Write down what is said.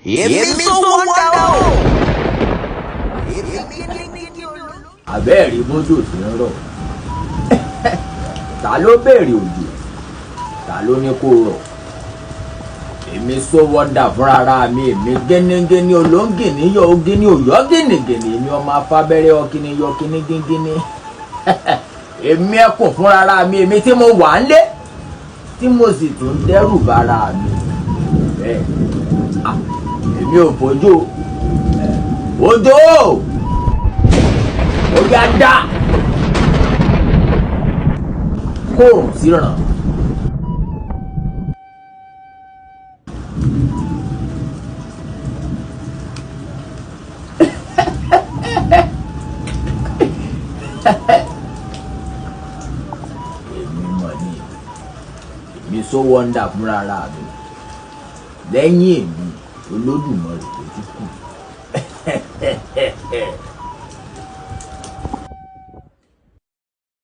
Episode6 Abẹ́ẹ̀rí bójú tí ń rọ̀. Ta ló bẹ̀rẹ̀ òjò? Ta ló ní kó rọ̀? Èmi sowonder fúnra mi, èmi gẹ́nẹ́gẹ́ni olóńgìní yọ ogíní òyọ́ gìnìgìnì, èmi ọmọ afábẹ́rẹ́ ọkíní yọ kíní gíngíní. Èmi ẹkùn fúnra mi, èmi tí mo wà ń lé tí mo sì tún dẹ́rù bara mi. Bẹ́ẹ̀ èmi ò bójú òjò ó yá dá kóòrùn sí ràn. Èmi sowonder fúnra mi, lẹ́yìn èmi Olódùmarè tó tún kù.